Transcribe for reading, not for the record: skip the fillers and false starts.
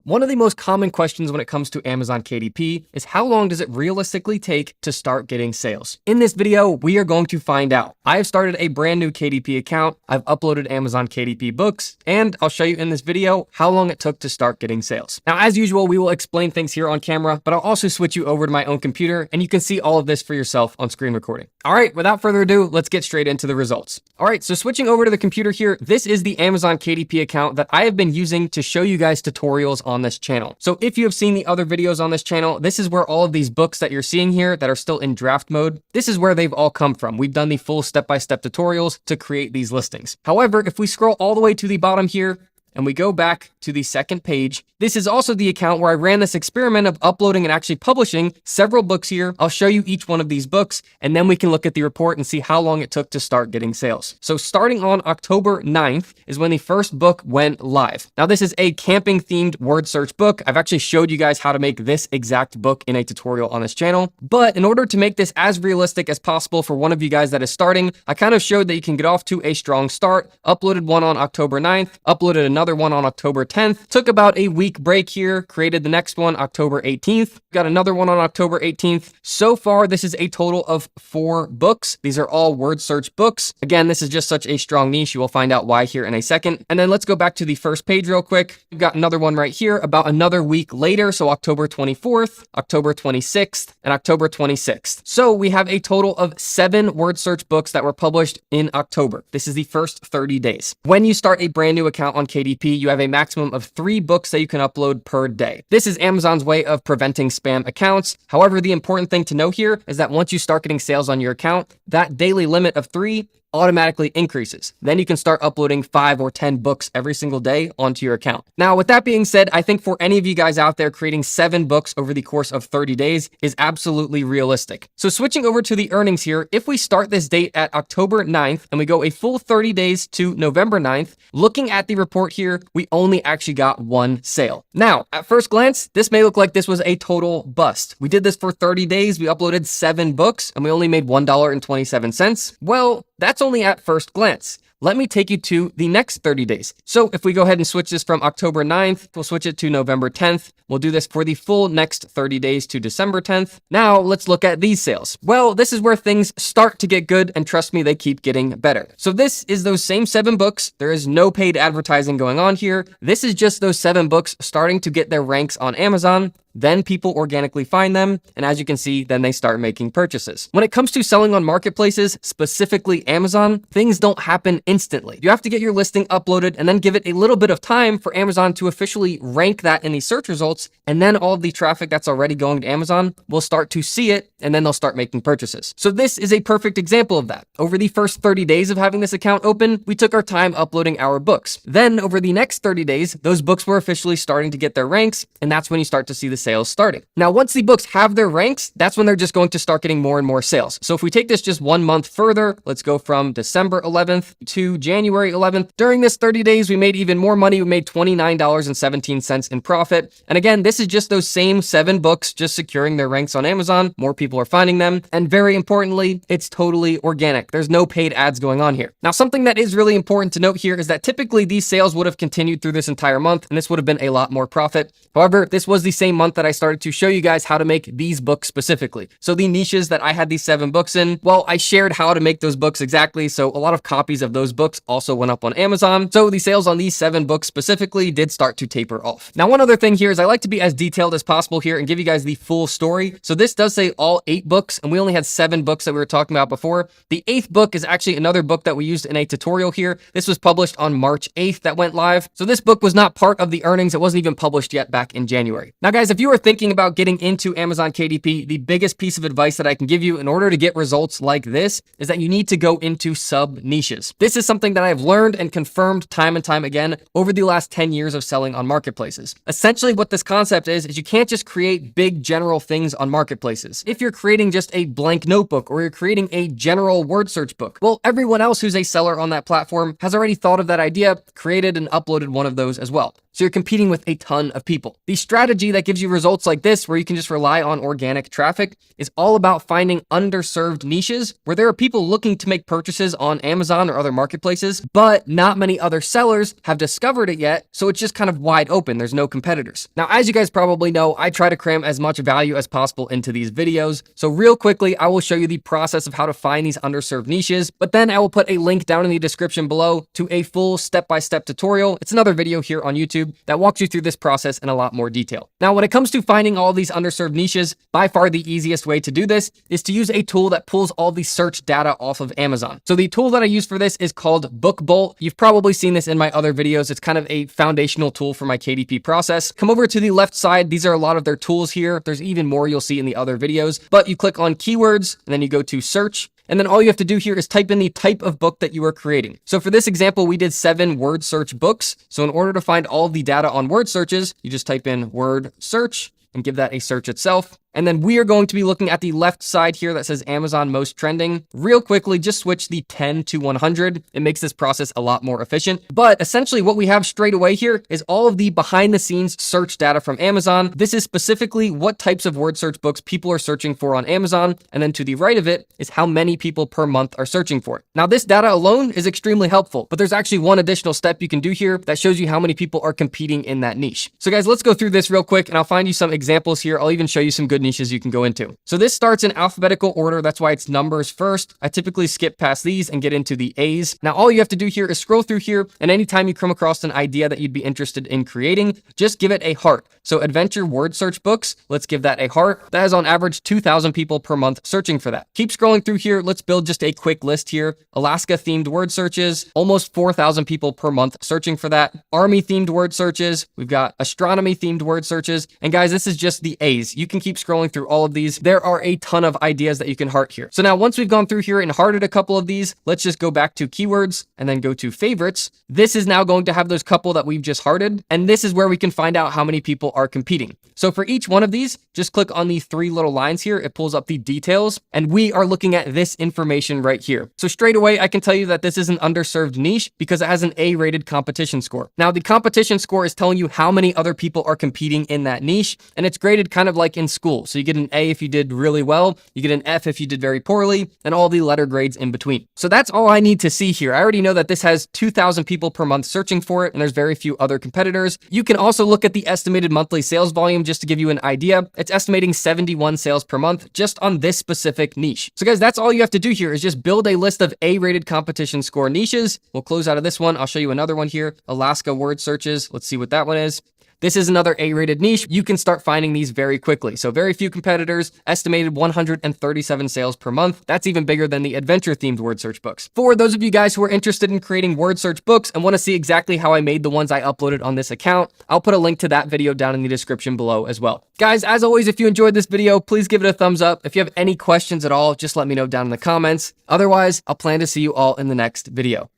One of the most common questions when it comes to Amazon KDP is how long does it realistically take to start getting sales? In this video, we are going to find out. I have started a brand new KDP account. I've uploaded Amazon KDP books, and I'll show you in this video how long it took to start getting sales. Now, as usual, we will explain things here on camera, but I'll also switch you over to my own computer and you can see all of this for yourself on screen recording. All right, without further ado, let's get straight into the results. All right, so switching over to the computer here, this is the Amazon KDP account that I have been using to show you guys tutorials on this channel. So if you have seen the other videos on this channel, this is where all of these books that you're seeing here that are still in draft mode, this is where they've all come from. We've done the full step-by-step tutorials to create these listings. However, if we scroll all the way to the bottom here, and we go back to the second page, this is also the account where I ran this experiment of uploading and actually publishing several books here. I'll show you each one of these books, and then we can look at the report and see how long it took to start getting sales. So starting on October 9th is when the first book went live. Now, this is a camping themed word search book. I've actually showed you guys how to make this exact book in a tutorial on this channel. But in order to make this as realistic as possible for one of you guys that is starting, I kind of showed that you can get off to a strong start. Uploaded one on October 9th, uploaded another one on October 10th, took about a week break here, created the next one October 18th, got another one on October 18th. So far, this is a total of 4 books. These are all word search books. Again, this is just such a strong niche. You will find out why here in a second. And then let's go back to the first page real quick. We've got another one right here about another week later. So October 24th, October 26th, and October 26th. So we have a total of 7 word search books that were published in October. This is the first 30 days. When you start a brand new account on KDP, you have a maximum of 3 books that you can upload per day. This is Amazon's way of preventing spam accounts. However, the important thing to know here is that once you start getting sales on your account, that daily limit of 3 automatically increases. Then you can start uploading 5 or 10 books every single day onto your account. Now, with that being said, I think for any of you guys out there, creating 7 books over the course of 30 days is absolutely realistic. So switching over to the earnings here, if we start this date at October 9th and we go a full 30 days to November 9th, looking at the report here, we only actually got 1 sale. Now, at first glance, this may look like this was a total bust. We did this for 30 days, we uploaded 7 books, and we only made $1.27. Well, that's only at first glance. Let me take you to the next 30 days. So if we go ahead and switch this from October 9th, we'll switch it to November 10th. We'll do this for the full next 30 days to December 10th. Now let's look at these sales. Well, this is where things start to get good, and trust me, they keep getting better. So this is those same 7 books. There is no paid advertising going on here. This is just those 7 books starting to get their ranks on Amazon. Then people organically find them, and as you can see, then they start making purchases. When it comes to selling on marketplaces, specifically Amazon, things don't happen instantly. You have to get your listing uploaded and then give it a little bit of time for Amazon to officially rank that in the search results, and then all of the traffic that's already going to Amazon will start to see it, and then they'll start making purchases. So this is a perfect example of that. Over the first 30 days of having this account open, we took our time uploading our books. Then over the next 30 days, those books were officially starting to get their ranks, and that's when you start to see the sales starting. Now, once the books have their ranks, that's when they're just going to start getting more and more sales. So if we take this just 1 month further, let's go from December 11th to January 11th. During this 30 days, we made even more money. We made $29.17 in profit. And again, this is just those same 7 books just securing their ranks on Amazon. More people are finding them. And very importantly, it's totally organic. There's no paid ads going on here. Now, something that is really important to note here is that typically these sales would have continued through this entire month, and this would have been a lot more profit. However, this was the same month that I started to show you guys how to make these books specifically. So the niches that I had these 7 books in, well, I shared how to make those books exactly. So a lot of copies of those books also went up on Amazon. So the sales on these 7 books specifically did start to taper off. Now, one other thing here is I like to be as detailed as possible here and give you guys the full story. So this does say all 8 books, and we only had 7 books that we were talking about before. The 8th book is actually another book that we used in a tutorial here. This was published on March 8th that went live. So this book was not part of the earnings. It wasn't even published yet back in January. Now, guys, if you are thinking about getting into Amazon KDP, the biggest piece of advice that I can give you in order to get results like this is that you need to go into sub niches. This is something that I've learned and confirmed time and time again over the last 10 years of selling on marketplaces. Essentially, what this concept is you can't just create big general things on marketplaces. If you're creating just a blank notebook or you're creating a general word search book, well, everyone else who's a seller on that platform has already thought of that idea, created and uploaded one of those as well. So you're competing with a ton of people. The strategy that gives you you results like this, where you can just rely on organic traffic, is all about finding underserved niches where there are people looking to make purchases on Amazon or other marketplaces, but not many other sellers have discovered it yet, so it's just kind of wide open. There's no competitors. Now, as you guys probably know, I try to cram as much value as possible into these videos. So real quickly, I will show you the process of how to find these underserved niches, but then I will put a link down in the description below to a full step-by-step tutorial. It's another video here on YouTube that walks you through this process in a lot more detail. Now, when it comes to finding all these underserved niches, by far the easiest way to do this is to use a tool that pulls all the search data off of Amazon. So the tool that I use for this is called BookBolt. You've probably seen this in my other videos. It's kind of a foundational tool for my KDP process. Come over to the left side. These are a lot of their tools here. There's even more you'll see in the other videos, but you click on keywords and then you go to search. And then all you have to do here is type in the type of book that you are creating. So for this example, we did 7 word search books. So in order to find all of the data on word searches, you just type in word search and give that a search itself. And then we are going to be looking at the left side here that says Amazon most trending. Real quickly, just switch the 10 to 100. It makes this process a lot more efficient. But essentially what we have straight away here is all of the behind the scenes search data from Amazon. This is specifically what types of word search books people are searching for on Amazon. And then to the right of it is how many people per month are searching for it. Now this data alone is extremely helpful, but there's actually one additional step you can do here that shows you how many people are competing in that niche. So guys, let's go through this real quick and I'll find you some examples here. I'll even show you some good niches you can go into. So this starts in alphabetical order. That's why it's numbers first. I typically skip past these and get into the A's. Now, all you have to do here is scroll through here, and anytime you come across an idea that you'd be interested in creating, just give it a heart. So adventure word search books, let's give that a heart. That has on average 2,000 people per month searching for that. Keep scrolling through here. Let's build just a quick list here. Alaska themed word searches, almost 4,000 people per month searching for that. Army themed word searches. We've got astronomy themed word searches. And guys, this is just the A's. You can keep scrolling through all of these. There are a ton of ideas that you can heart here. So now once we've gone through here and hearted a couple of these, let's just go back to keywords and then go to favorites. This is now going to have those couple that we've just hearted. And this is where we can find out how many people are competing. So for each one of these, just click on the 3 little lines here. It pulls up the details and we are looking at this information right here. So straight away, I can tell you that this is an underserved niche because it has an A-rated competition score. Now the competition score is telling you how many other people are competing in that niche. And it's graded kind of like in school. So you get an A if you did really well, you get an F if you did very poorly, and all the letter grades in between. So that's all I need to see here. I already know that this has 2,000 people per month searching for it, and there's very few other competitors. You can also look at the estimated monthly sales volume just to give you an idea. It's estimating 71 sales per month just on this specific niche. So guys, that's all you have to do here is just build a list of A-rated competition score niches. We'll close out of this one. I'll show you another one here. Alaska word searches. Let's see what that one is. This is another A-rated niche. You can start finding these very quickly. So very few competitors, estimated 137 sales per month. That's even bigger than the adventure-themed word search books. For those of you guys who are interested in creating word search books and want to see exactly how I made the ones I uploaded on this account, I'll put a link to that video down in the description below as well. Guys, as always, if you enjoyed this video, please give it a thumbs up. If you have any questions at all, just let me know down in the comments. Otherwise, I'll plan to see you all in the next video.